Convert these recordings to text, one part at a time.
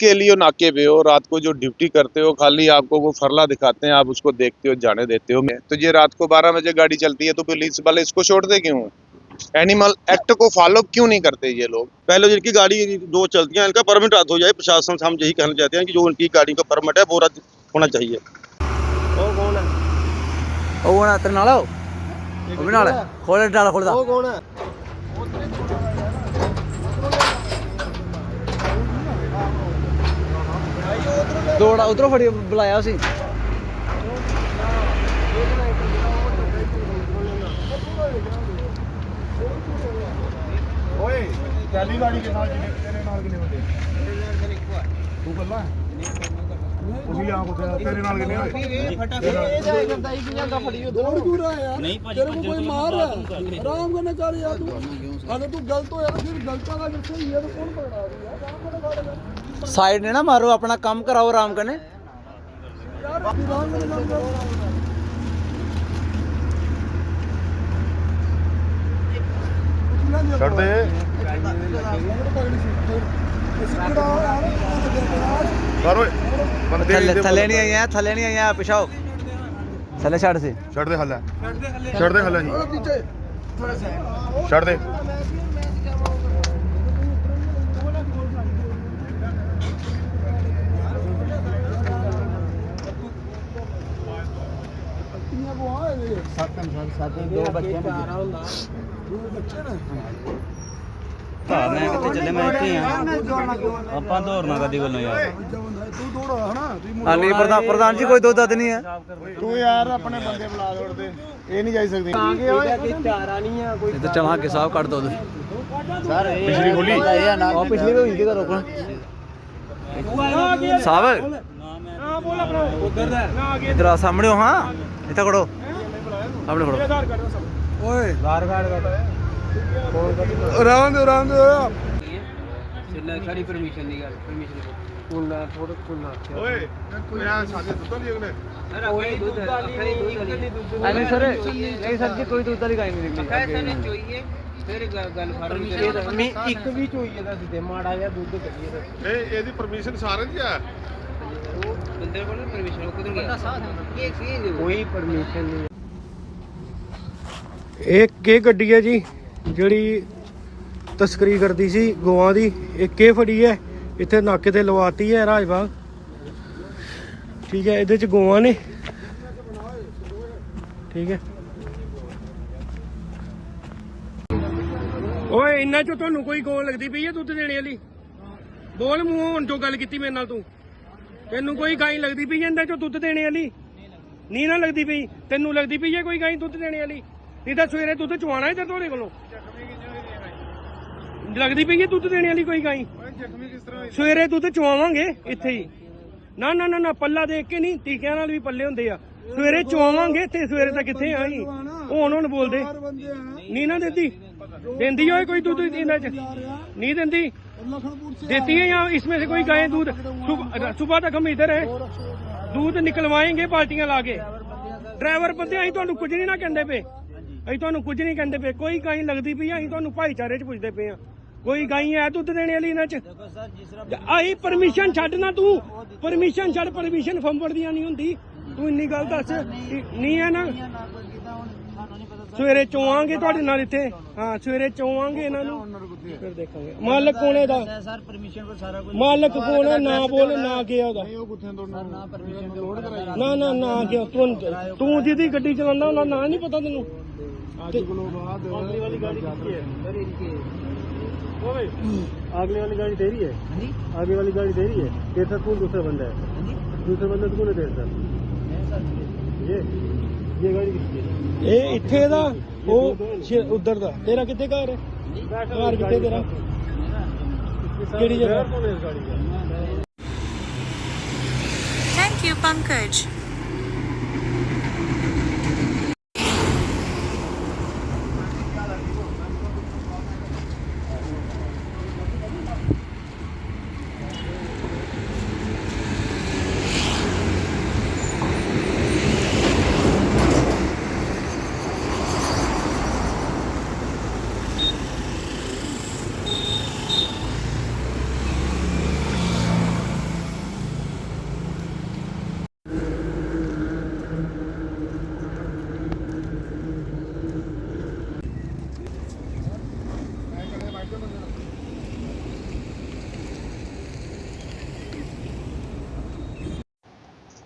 किसके लिए नाके पे हो, रात को जो ड्यूटी करते हो, खाली आपको वो फरला दिखाते हैं, आप उसको देखते हो, जाने देते हो। तो ये रात को 12 बजे गाड़ी चलती है तो पुलिस वाले इसको छोड़ते क्यों? एनिमल एक्ट को फॉलो क्यों नहीं करते ये लोग? पहले जिनकी गाड़ी दो चलती हैं इनका परमिट रद्द हो जाए प्रशासन से, हम यही कहना चाहते हैं कि जो उनकी गाड़ी का परमिट है वो रद्द होना चाहिए। ਉਹ ਕੌਣ ਹੈ? ਉਹ ਹੁਣ ਤੇਰੇ ਨਾਲ ਉਹ ਵੀ ਨਾਲ ਖੋਲ ਡਾਲ ਖੋਲਦਾ ਉਹ ਕੌਣ ਹੈ? ਦੋੜਾ ਉਧਰੋਂ ਫੜੀ ਬੁਲਾਇਆ ਸੀ। ਓਏ ਚੱਲੀ ਗਾੜੀ ਕੇ ਨਾਲ ਕਿਨੇ ਤੇਰੇ ਨਾਲ ਕਿਨੇ ਬੰਦੇ ਤੂੰ ਕੱਲਾ ਤੁਸੀਂ ਆ ਕੋ ਤੇਰੇ ਨਾਲ ਕਿਨੇ ਹੋਏ ਇਹ ਜਾਇ ਕਰਦਾ ਹੀ ਕਿੰਨਾ ਦਾ ਫੜੀ ਉਹ ਦੌੜ ਕਿਉਂ ਰਹਾ ਯਾਰ? ਤੇਰੇ ਕੋ ਕੋਈ ਮਾਰ ਰਹਾ ਆਰਾਮ ਕਰਨੇ ਕਰ ਯਾਰ ਤੂੰ। ਅगर तू गलत हो यार फिर गलता का जो सही है तो कौन पकड़ा रहा यार? आराम कर साइड ने ना मारो, अपना काम कराओ आराम करने। यार आराम कर ਛੱਡ ਦੇ ਕਰ ਓਏ ਬੰਦੇ थले नहीं आई है, थले नहीं आई है, पिछाओ थले छड़ से ਛੱਡ ਦੇ ਹੱਲਾ ਛੱਡ ਦੇ ਹੱਲਾ ਜੀ ਛੱਡ ਦੇ दो बच्चे हैं। मैं कितने चले, मैं इतने ही ਆਪਾਂ ਦੌੜਨਾ ਕਦੀ ਵੱਲੋਂ ਯਾਰ। तू दौड़ा है ना हाँ नहीं प्रधान जी कोई दो दद नहीं है। ਤੂੰ ਯਾਰ ਆਪਣੇ ਬੰਦੇ ਬੁਲਾ ਦੌੜਦੇ ਇਹ ਨਹੀਂ ਜਾਈ ਸਕਦੀ चारा नहीं है कोई इधर चला के साहब काट दो ਪਿਛਲੀ ਖੋਲੀ और पिछली में हुई रोकना साहब इधर आ सामने हो। हाँ इतना खड़ो, सामने खड़ो। ओए ਆਧਾਰ ਕਾਰਡ आराम दे ਸਾਡੀ ਪਰਮਿਸ਼ਨ ਦੀ ਗੱਲ, ਪਰਮਿਸ਼ਨ कुलना थोड़ा कुलना ਓਏ ਮੇਰਾ ਸਾਡੇ ਦੁੱਧ ਨਹੀਂ ਅਗਲੇ ਕੋਈ ਦੁੱਧ ਅਖਰੀ ਦੁੱਧ ਵਾਲੀ नहीं सर, नहीं सर जी कोई दूध वाली गाय नहीं निकली। ਪੈਸੇ ਨੇ ਚੋਈਏ ਫਿਰ ਗੱਲ ਫੜ ਮੈਂ ਇੱਕ ਵੀ ਚੋਈ ਦਾ ਸਿੱਧੇ ਮਾੜਾ ਜਿਹਾ ਦੁੱਧ ਕੱਢੀਏ ਇਹ ਇਹਦੀ ਪਰਮਿਸ਼ਨ ਸਾਰਿਆਂ ਦੀ ਆ ਉਹ ਬੰਦੇ ਕੋਲ ਪਰਮਿਸ਼ਨ ਉਹ ਕਿਧਰ ਗਿਆ ਇਹ ਚੀਜ਼ ਕੋਈ ਪਰਮਿਸ਼ਨ ਨਹੀਂ। ਇਹ ਗੱਡੀ ਹੈ ਜੀ ਜਿਹੜੀ ਤਸਕਰੀ ਕਰਦੀ ਸੀ ਗੋਆਂ ਦੀ। ਇੱਕ ਇਹ ਫੜੀ ਹੈ ਇੱਥੇ ਨਾਕੇ ਤੇ ਲਵਾਤੀ ਹੈ ਰਾਜਬਾਗ, ਠੀਕ ਹੈ। ਇਹਦੇ ਚ ਗੋਆਂ ਨੇ, ਠੀਕ ਹੈ। ਓਏ ਇੰਨਾ ਚੋਂ ਤੁਹਾਨੂੰ ਕੋਈ ਗੋਂ ਲੱਗਦੀ ਪਈ ਹੈ ਦੁੱਧ ਦੇਣੇ ਵਾਲੀ? ਬੋਲ ਮੂੰਹੋਂ ਹੁਣ ਜੋ ਗੱਲ ਕੀਤੀ ਮੇਰੇ ਨਾਲ ਤੂੰ। ਤੈਨੂੰ ਕੋਈ ਗਾਂ ਲੱਗਦੀ ਪਈ ਹੈ ਇਹਨਾਂ ਚੋਂ ਦੁੱਧ ਦੇਣੇ ਵਾਲੀ? ਨਹੀਂ ਨਾ ਲੱਗਦੀ ਪਈ ਤੈਨੂੰ? ਲੱਗਦੀ ਪਈ ਹੈ ਕੋਈ ਗਾਂ ਦੁੱਧ ਦੇਣੇ ਵਾਲੀ? ਨਹੀਂ ਤਾਂ ਸਵੇਰੇ ਦੁੱਧ ਚਵਾਣਾ ਹੈ ਤੁਹਾਡੇ ਕੋਲੋਂ? ਲੱਗਦੀ ਪਈ ਹੈ ਦੁੱਧ ਦੇਣੇ ਵਾਲੀ ਕੋਈ ਗਾਂ? ਸਵੇਰੇ ਦੁੱਧ ਚਵਾਵਾਂਗੇ ਇੱਥੇ ਹੀ। ਨਾ ਨਾ ਨਾ ਨਾ ਪੱਲਾ ਦੇਖ ਕੇ ਨਹੀਂ, ਟੀਕਿਆਂ ਨਾਲ ਵੀ ਪੱਲੇ ਹੁੰਦੇ ਆ। ਸਵੇਰੇ ਚਵਾਵਾਂਗੇ ਤੇ ਸਵੇਰੇ ਤਾਂ ਕਿੱਥੇ ਆਈ ਹੁਣ ਬੋਲਦੇ ਨਹੀਂ ਨਾ ਦਿੰਦੀ। ਦਿੰਦੀ ਹੋਏ ਕੋਈ ਦੁੱਧ ਇਹਨਾਂ ਚ? नहीं देती, देती है यहाँ। इसमें से कोई गाय दूध सुबह तक हम इधर है दूध निकलवाएंगे बाल्टियां ला के। ड्राइवर बंदे अं तुहानू कुछ नहीं ना कहते पे, अं तुहानू कुछ नहीं कहते पे। कोई गाय लगती पई अं तुहानू भाईचारे च पुछदे पे। कोई गाय है दुध देने वाली इन्हां च? अं परमिशन छड्ड ना, तू परमिशन छड्ड, परमिशन फंबड़ दियां नहीं हुंदी। तू इन्नी गल दस नहीं है ना। ਸਵੇਰੇ ਚੋਵਾਂਗੇ ਤੁਹਾਡੇ ਨਾਲ ਇੱਥੇ। ਹਾਂ ਸਵੇਰੇ ਚੋਵਾਂਗੇ ਇਹਨਾਂ ਨੂੰ, ਫਿਰ ਦੇਖਾਂਗੇ। ਮਾਲਕ ਕੌਣ ਹੈ ਇਹਦਾ? ਸਰ ਪਰਮਿਸ਼ਨ ਪਰ ਸਾਰਾ ਕੁਝ ਮਾਲਕ ਕੌਣ ਹੈ? ਨਾ ਬੋਲ, ਨਾ ਗਿਆ ਉਹਦਾ। ਨਾ ਪਰਮਿਸ਼ਨ ਲੋਡ ਕਰਾਈ ਨਾ ਨਾ ਨਾ ਗਿਆ ਤੂੰ ਜਿਹਦੀ ਗੱਡੀ ਚਲਾਉਂਦਾ ਉਹਨਾਂ ਨਾਂ ਨਹੀਂ ਪਤਾ ਤੈਨੂੰ? अगली वाली गाड़ी किसकी है? ਸਰ ਇਨਕੇ ओए अगली वाली गाड़ी तेरी है? ਹਾਂਜੀ आगे वाली गाड़ी तेरी है? तेरे साथ कौन दूसरा बंदा है? ਹਾਂਜੀ दूसरा बंदा तो कौन है तेरे साथ? ਮੈਂ ਸਰ ये गाड़ी किसकी है? ਇਹ ਇੱਥੇ ਦਾ, ਉਹ ਉਧਰ ਦਾ। ਤੇਰਾ ਕਿੱਥੇ ਘਰ ਹੈ? ਘਰ ਕਿੱਥੇ ਤੇਰਾ? ਕਿਹੜੀ ਜਗ੍ਹਾ? कौन है इस गाड़ी का? Thank you, Pankaj.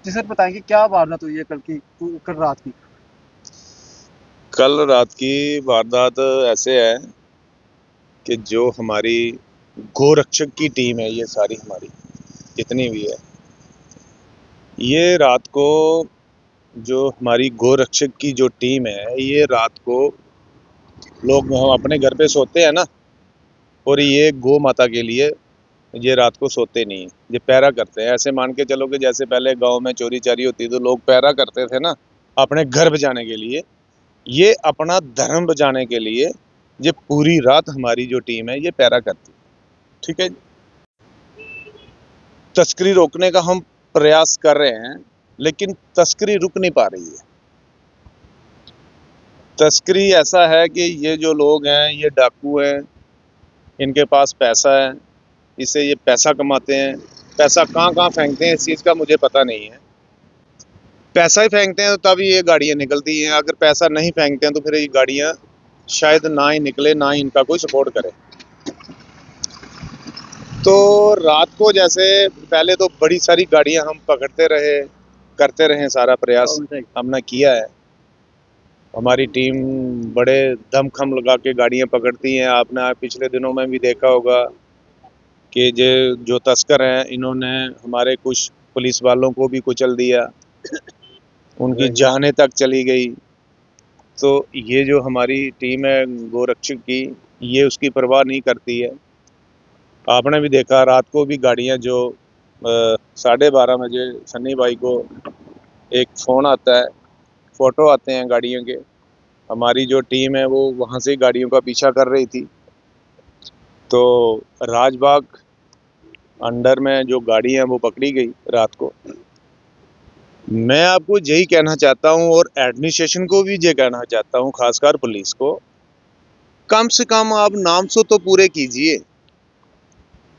जी सर बताएंगे क्या वारदात हुई है कल रात की? कल रात की वारदात ऐसे है कि जो हमारी गोरक्षक की टीम है, ये सारी हमारी जितनी भी है, ये रात को जो हमारी गोरक्षक की जो टीम है, ये रात को लोग हम अपने घर पे सोते हैं ना, और ये गौ माता के लिए ये रात को सोते नहीं है, ये पहरा करते हैं। ऐसे मान के चलो कि जैसे पहले गांव में चोरी चारी होती तो लोग पहरा करते थे ना अपने घर बचाने के लिए, ये अपना धर्म बचाने के लिए ये पूरी रात हमारी जो टीम है ये पहरा करती है। ठीक है, तस्करी रोकने का हम प्रयास कर रहे हैं, लेकिन तस्करी रुक नहीं पा रही है। तस्करी ऐसा है कि ये जो लोग हैं ये डाकू हैं, इनके पास पैसा है, इससे ये पैसा कमाते हैं। पैसा कहाँ कहाँ फेंकते हैं इस चीज़ का मुझे पता नहीं है। पैसा ही फेंकते हैं तो तभी ये गाड़ियाँ निकलती हैं, अगर पैसा नहीं फेंकते हैं तो फिर ये गाड़ियाँ शायद ना ही निकले, ना ही इनका कोई सपोर्ट करे। तो रात को जैसे पहले तो बड़ी सारी गाड़ियाँ हम पकड़ते रहे, करते रहे, सारा प्रयास हमने किया है। हमारी टीम बड़े दमखम लगा के गाड़ियाँ पकड़ती हैं। आपने पिछले दिनों में भी देखा होगा कि जो तस्कर हैं इन्होंने हमारे कुछ पुलिस वालों को भी कुचल दिया, उनकी जानें तक चली गई। तो ये जो हमारी टीम है गोरक्षक की, ये उसकी परवाह नहीं करती है। आपने भी देखा रात को भी गाड़ियाँ जो 12:30 बजे सन्नी भाई को एक फ़ोन आता है, फ़ोटो आते हैं गाड़ियों के, हमारी जो टीम है वो वहाँ से गाड़ियों का पीछा कर रही थी। तो राजबाग अंडर में जो गाड़ी है वो पकड़ी गई रात को। मैं आपको यही कहना चाहता हूँ और एडमिनिस्ट्रेशन को भी ये कहना चाहता हूँ, खासकर पुलिस को, कम से कम आप नाम सो तो पूरे कीजिए।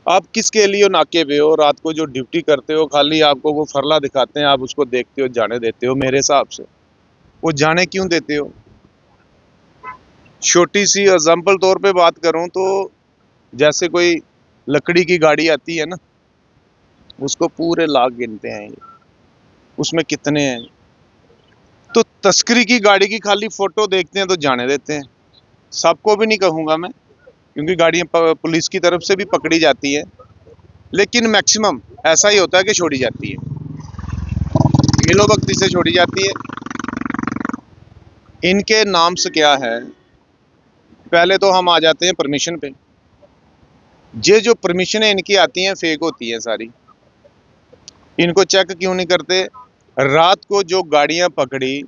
आप किसके लिए नाके पे हो? रात को जो ड्यूटी करते हो खाली आपको वो फरला दिखाते हैं, आप उसको देखते हो, जाने देते हो। मेरे हिसाब से वो जाने क्यों देते हो? छोटी सी एग्जाम्पल तौर पे बात करूं तो जैसे कोई लकड़ी की गाड़ी आती है ना, उसको पूरे लाख गिनते हैं, उसमें कितने हैं। तो तस्करी की गाड़ी की खाली फोटो देखते हैं तो जाने देते हैं। सबको भी नहीं कहूँगा मैं, क्योंकि गाड़ियाँ पुलिस की तरफ से भी पकड़ी जाती है, लेकिन मैक्सिमम ऐसा ही होता है कि छोड़ी जाती है, मिलोभक्ति से छोड़ी जाती है। इनके नाम से क्या है, पहले तो हम आ जाते हैं परमिशन पे। ये जो परमिशनें इनकी आती हैं फेक होती हैं सारी। इनको चेक क्यों नहीं करते? रात को जो गाड़ियां पकड़ी,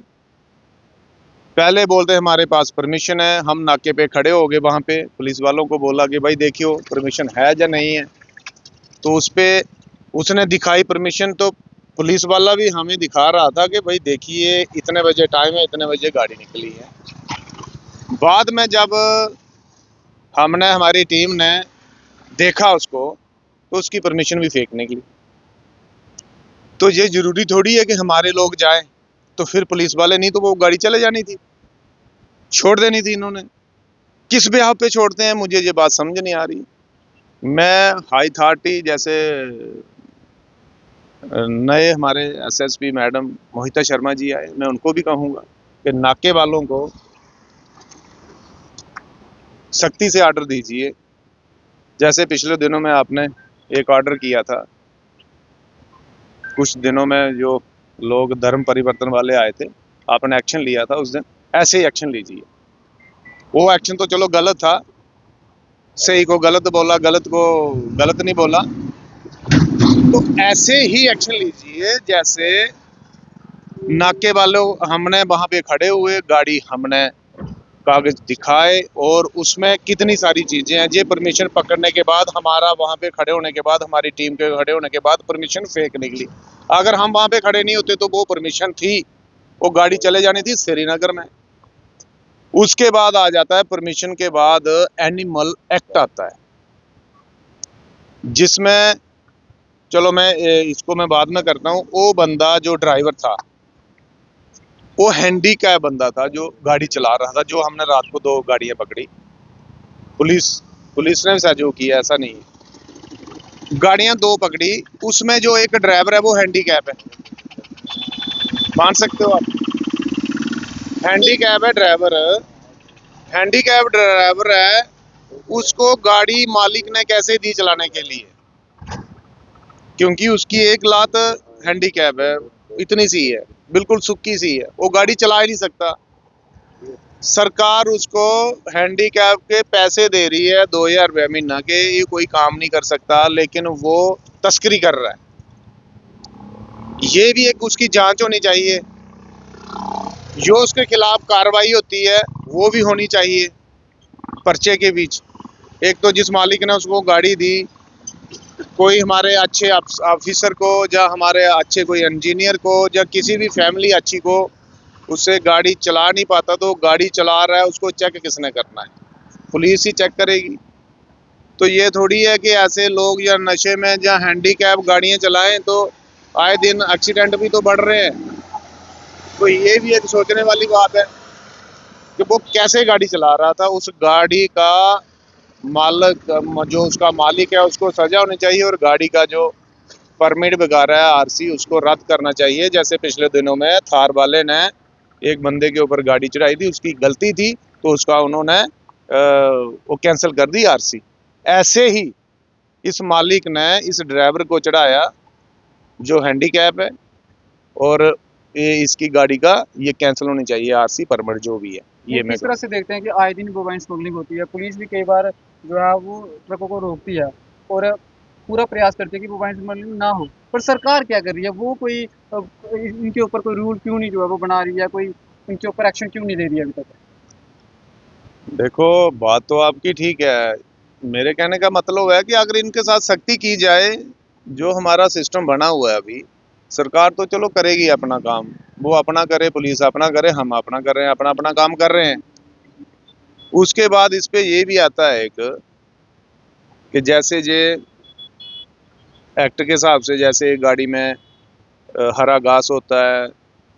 पहले बोलते हमारे पास परमिशन है, हम नाके पे खड़े हो गए, वहां पे पुलिस वालों को बोला कि भाई देखियो परमिशन है या नहीं है। तो उस पे उसने दिखाई परमिशन, तो पुलिस वाला भी हमें दिखा रहा था कि भाई देखिए इतने बजे टाइम है, इतने बजे गाड़ी निकली है। बाद में जब हमारी टीम ने देखा उसको, तो उसकी परमिशन भी फेक निकली। तो ये जरूरी थोड़ी है कि हमारे लोग जाएं, तो फिर पुलिस वाले, नहीं तो वो गाड़ी चले जानी थी, छोड़ देनी थी। इन्होंने किस बेहाव पे छोड़ते हैं, मुझे ये बात समझ नहीं आ रही। मैं हाई अथॉरिटी जैसे नए हमारे एसएसपी मैडम मोहिता शर्मा जी आए, मैं उनको भी कहूँगा कि नाके वालों को सख्ती से ऑर्डर दीजिए। जैसे पिछले दिनों में आपने एक ऑर्डर किया था, कुछ दिनों में जो लोग धर्म परिवर्तन वाले आए थे, आपने एक्शन लिया था उस दिन, ऐसे ही एक्शन लीजिए। वो एक्शन तो चलो गलत था, सही को गलत बोला, गलत को गलत नहीं बोला, तो ऐसे ही एक्शन लीजिए जैसे नाके वालों, हमने वहां पे खड़े हुए, गाड़ी हमने कागज दिखाए और उसमें कितनी सारी चीजें हैं। ये परमिशन पकड़ने के बाद, हमारा वहां पे खड़े होने के बाद, हमारी टीम के खड़े होने के बाद परमिशन फेक निकली। अगर हम वहां पे खड़े नहीं होते तो वो परमिशन थी, वो गाड़ी चले जानी थी श्रीनगर में। उसके बाद आ जाता है परमिशन के बाद एनिमल एक्ट आता है, जिसमें चलो मैं इसको मैं बाद में करता हूँ। वो बंदा जो ड्राइवर था वो हैंडीकैप बंदा था जो गाड़ी चला रहा था, जो हमने रात को 2 गाड़ियां पकड़ी। पुलिस ने भी सहयोग किया, ऐसा नहीं है। गाड़ियां 2 पकड़ी, उसमें जो एक ड्राइवर है वो हैंडीकैप है, मान सकते हो आप? हैंडीकैप है ड्राइवर, हैंडीकैप ड्राइवर है, उसको गाड़ी मालिक ने कैसे दी चलाने के लिए? क्योंकि उसकी एक लात हैंडीकैप है, इतनी सी है, बिल्कुल सुक्की सी है, वो गाड़ी चला ही नहीं सकता। सरकार उसको हैंडीकैप के पैसे दे रही है 2000 रुपये महीना के, ये कोई काम नहीं कर सकता, लेकिन वो तस्करी कर रहा है। ये भी एक उसकी जांच होनी चाहिए, जो उसके खिलाफ कार्रवाई होती है वो भी होनी चाहिए पर्चे के बीच। एक तो जिस मालिक ने उसको गाड़ी दी, कोई हमारे अच्छे ऑफिसर को या हमारे अच्छे कोई इंजीनियर को या किसी भी फैमिली अच्छी को उससे गाड़ी चला नहीं पाता, तो गाड़ी चला रहा है उसको चेक किसने करना है? पुलिस ही चेक करेगी। तो ये थोड़ी है कि ऐसे लोग या नशे में या हैंडीकैप गाड़ियां चलाएं, तो आए दिन एक्सीडेंट भी तो बढ़ रहे हैं। तो ये भी एक सोचने वाली बात है कि वो कैसे गाड़ी चला रहा था। उस गाड़ी का मालिक, जो उसका मालिक है, उसको सजा होनी चाहिए, और गाड़ी का जो परमिट वगैरह है, आरसी, उसको रद्द करना चाहिए। जैसे पिछले दिनों में थार वाले ने एक बंदे के ऊपर गाड़ी चढ़ाई थी, उसकी गलती थी, तो उसका उन्होंने वो कैंसिल कर दी आरसी। ऐसे ही इस मालिक ने इस ड्राइवर को चढ़ाया जो हैंडीकैप है, और ये इसकी गाड़ी का ये कैंसिल होनी चाहिए आरसी परमिट जो भी है। ये मैं किस तरह से देखते हैं कि आए दिन मोबाइल स्मगलिंग होती है, पुलिस भी कई बार जो है वो ट्रकों को रोकती है और पूरा प्रयास करती है कि मोबाइल स्मगलिंग ना हो, पर सरकार क्या कर रही है? वो कोई इनके ऊपर कोई रूल क्यों नहीं जो है वो बना रही है, कोई इनके ऊपर एक्शन क्यों नहीं ले रही है अभी तक? देखो, बात तो आपकी ठीक है, मेरे कहने का मतलब है कि अगर इनके साथ सख्ती की जाए, जो हमारा सिस्टम बना हुआ है अभी, सरकार तो चलो करेगी अपना काम, वो अपना करे, पुलिस अपना करे, हम अपना कर रहे हैं, अपना अपना काम कर रहे हैं। उसके बाद इस पे ये भी आता है एक कि जैसे ये एक्ट के हिसाब से, जैसे गाड़ी में हरा घास होता है,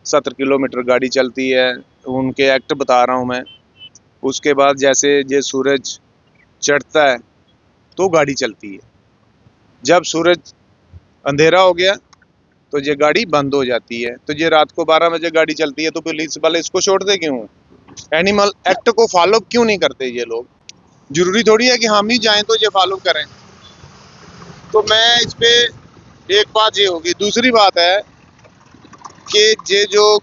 70 किलोमीटर गाड़ी चलती है, उनके एक्ट बता रहा हूँ मैं। उसके बाद जैसे ये सूरज चढ़ता है तो गाड़ी चलती है, जब सूरज अंधेरा हो गया तो ये गाड़ी बंद हो जाती है। तो ये रात को 12 बजे गाड़ी चलती है, तो पुलिस वाले इसको छोड़ते क्यों? एनिमल एक्ट को फॉलो क्यों नहीं करते ये लोग? जरूरी थोड़ी है कि हम ही जाएं तो ये फॉलो करें। तो मैं इस पे एक बात ये होगी। दूसरी बात है कि ये जो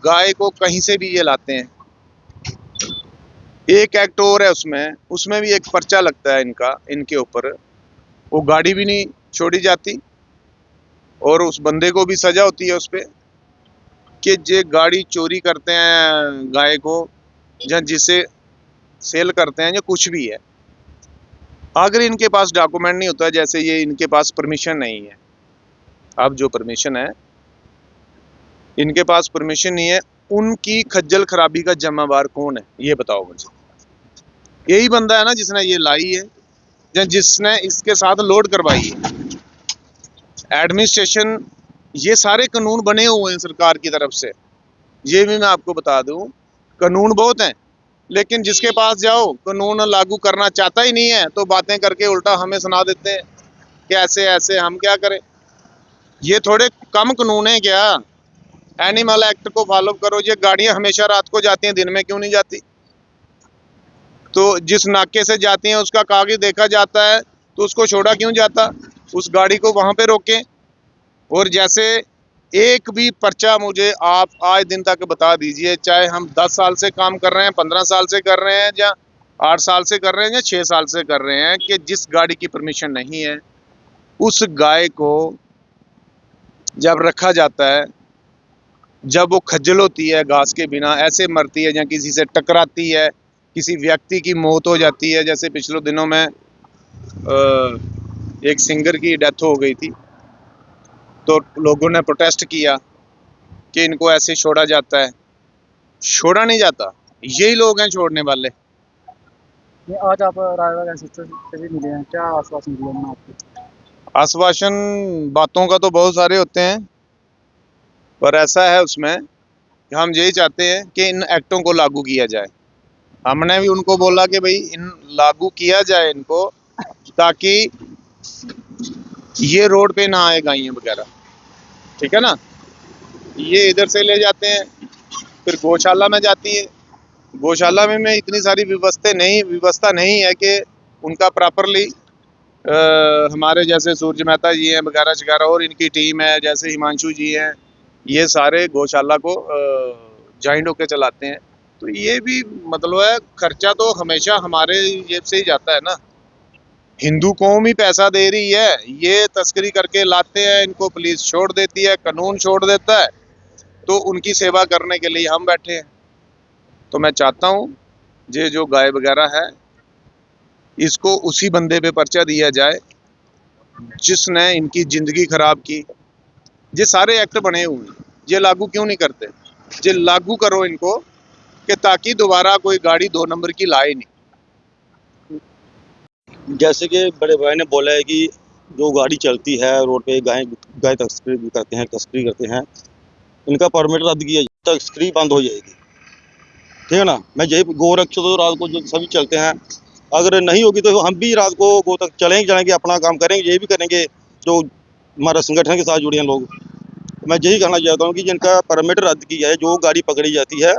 गाय को कहीं से भी ये लाते हैं, एक एक्ट और है उसमें भी एक पर्चा लगता है इनके ऊपर, वो गाड़ी भी नहीं छोड़ी जाती और उस बंदे को भी सजा होती है उस पे कि जे गाड़ी चोरी करते हैं गाय को, या जिसे सेल करते हैं, या कुछ भी है, अगर इनके पास डॉक्यूमेंट नहीं होता, जैसे ये इनके पास परमिशन नहीं है, अब जो परमिशन है इनके पास परमिशन नहीं है, उनकी खज्जल खराबी का जिम्मेवार कौन है? ये बताओ मुझे। यही बंदा है ना जिसने ये लाई है या जिसने इसके साथ लोड करवाई है। एडमिनिस्ट्रेशन, ये सारे कानून बने हुए हैं सरकार की तरफ से, ये भी मैं आपको बता दूं, कानून बहुत हैं, लेकिन जिसके पास जाओ कानून लागू करना चाहता ही नहीं है, तो बातें करके उल्टा हमें सुना देते हैं कि ऐसे ऐसे, हम क्या करें? ये थोड़े कम कानून है क्या? एनिमल एक्ट को फॉलो करो। ये गाड़ियां हमेशा रात को जाती हैं, दिन में क्यों नहीं जाती? तो जिस नाके से जाती हैं उसका कागज देखा जाता है, तो उसको छोड़ा क्यों जाता? उस गाड़ी को वहां पे रोकें। और जैसे एक भी पर्चा मुझे आप आज दिन तक बता दीजिए, चाहे हम 10 साल से काम कर रहे हैं, 15 साल से कर रहे हैं, या 8 साल से कर रहे हैं, या 6 साल से कर रहे हैं, कि जिस गाड़ी की परमिशन नहीं है उस गाय को जब रखा जाता है, जब वो खज्जल होती है घास के बिना, ऐसे मरती है या किसी से टकराती है, किसी व्यक्ति की मौत हो जाती है, जैसे पिछले दिनों में एक सिंगर की डेथ हो गई थी, तो लोगों ने प्रोटेस्ट किया कि इनको ऐसे छोड़ा जाता है। छोड़ा नहीं जाता, यही लोग हैं छोड़ने वाले। ये आज आप रायगढ़ एसएचओ से भी मिले हैं, क्या आश्वासन दिया उन्होंने आपको? आश्वासन बातों का तो बहुत सारे होते हैं, पर ऐसा है उसमें कि हम यही चाहते हैं कि इन एक्टों को लागू किया जाए। हमने भी उनको बोला कि भाई इन लागू किया जाए इनको, ताकि ये रोड पे ना आए गायें वगैरह, ठीक है ना? ये इधर से ले जाते हैं, फिर गौशाला में जाती है। गौशाला में इतनी सारी व्यवस्था नहीं है कि उनका प्रॉपरली हमारे जैसे सूरज मेहता जी हैं वगैरह वगैरह और इनकी टीम है, जैसे हिमांशु जी हैं, ये सारे गौशाला को ज्वाइंट होकर चलाते हैं। तो ये भी मतलब है, खर्चा तो हमेशा हमारे जेब से ही जाता है ना। हिंदू कौम ही पैसा दे रही है, ये तस्करी करके लाते हैं, इनको पुलिस छोड़ देती है, कानून छोड़ देता है, तो उनकी सेवा करने के लिए हम बैठे हैं। तो मैं चाहता हूँ ये जो गाय वगैरह है इसको उसी बंदे पे पर्चा दिया जाए जिसने इनकी जिंदगी खराब की। ये सारे एक्ट बने हुए हैं, ये लागू क्यों नहीं करते? ये लागू करो इनको कि ताकि दोबारा कोई गाड़ी 2 नंबर की लाए नहीं। जैसे कि बड़े भाई ने बोला है कि जो गाड़ी चलती है रोड पे गाय तस्करी करते हैं, इनका परमिट रद्द किया जाए, तस्करी बंद हो जाएगी। ठीक है ना। मैं यही गोरक्ष तो रात को जो सभी चलते हैं, अगर नहीं होगी तो हम भी रात को गो तक चलेंगे, अपना काम करेंगे, ये भी करेंगे जो हमारा संगठन के साथ जुड़े हैं लोग। मैं यही कहना चाहता हूँ कि जिनका परमिट रद्द किया जाए, जो गाड़ी पकड़ी जाती है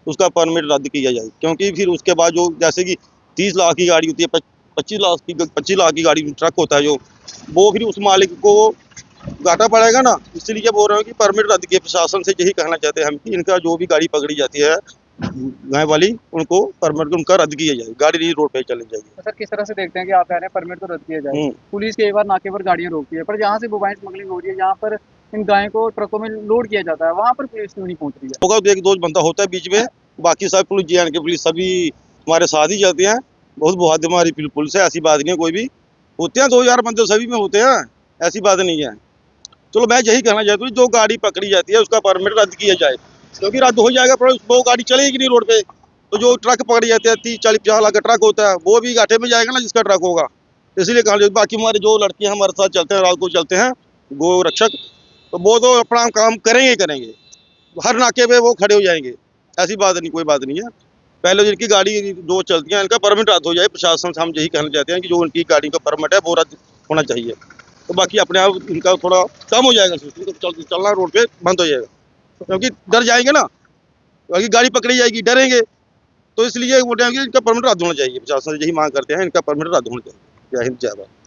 उसका परमिट रद्द किया जाए, क्योंकि फिर उसके बाद जो जैसे कि 30 लाख की गाड़ी होती है, 25 लाख की गाड़ी ट्रक होता है जो, वो फिर उस मालिक को घाटा पड़ेगा ना। इसलिए बोल रहे हैं कि परमिट रद्द किए। प्रशासन से यही कहना चाहते हैं हम कि इनका जो भी गाड़ी पकड़ी जाती है गाय वाली, उनको परमिट उनका रद्द किया जाए, गाड़ी नहीं रोड पे चलनी चाहिए। तो सर किस तरह से देखते हैं कि आप कह रहे हैं परमिट तो रद्द किया जाए, पुलिस कई बार नाके पर गाड़ियां रोकती है, पर जहाँ से बोवाइन स्मगलिंग हो रही है, जहाँ पर इन गायों को ट्रकों में लोड किया जाता है, वहाँ पर पुलिस क्यों नहीं पहुंच रही है? होगा तो एक दो बंदा होता है बीच में, बाकी सब पुलिस जे के पुलिस सभी हमारे साथ ही चलते हैं। बहुत बहुत हमारी पुलिस है, ऐसी बात नहीं है। कोई भी होते हैं 2000 बंदे सभी में होते हैं, ऐसी बात नहीं है। चलो मैं यही कहना चाहता हूँ, जो गाड़ी पकड़ी जाती है उसका परमिट रद्द किया जाए, क्योंकि रद्द हो जाएगा पर वो गाड़ी चलेगी नहीं रोड पे। तो जो ट्रक पकड़ी जाते हैं 30-40-50 लाख का ट्रक होता है, वो भी घाटे में जाएगा ना जिसका ट्रक होगा। इसलिए कहना चाहिए। बाकी हमारे जो लड़कियां हमारे साथ चलते हैं, रात को चलते हैं गो रक्षक, तो वो तो अपना काम करेंगे, हर नाके पे वो खड़े हो जाएंगे, ऐसी बात नहीं, कोई बात नहीं है। पहले जिनकी गाड़ी जो चलती है इनका परमिट रद्द हो जाए। प्रशासन से हम यही कहना चाहते हैं कि जो उनकी गाड़ी का परमिट है वो रद्द होना चाहिए, तो बाकी अपने आप इनका थोड़ा कम हो जाएगा, चलना रोड पे बंद हो जाएगा, क्योंकि डर जाएंगे ना, बाकी गाड़ी पकड़ी जाएगी, डरेंगे। तो इसलिए बोल रहे हैं कि इनका परमिट रद्द होना चाहिए। प्रशासन से यही मांग करते हैं, इनका परमिट रद्द होना चाहिए। जय हिंद, जय भारत।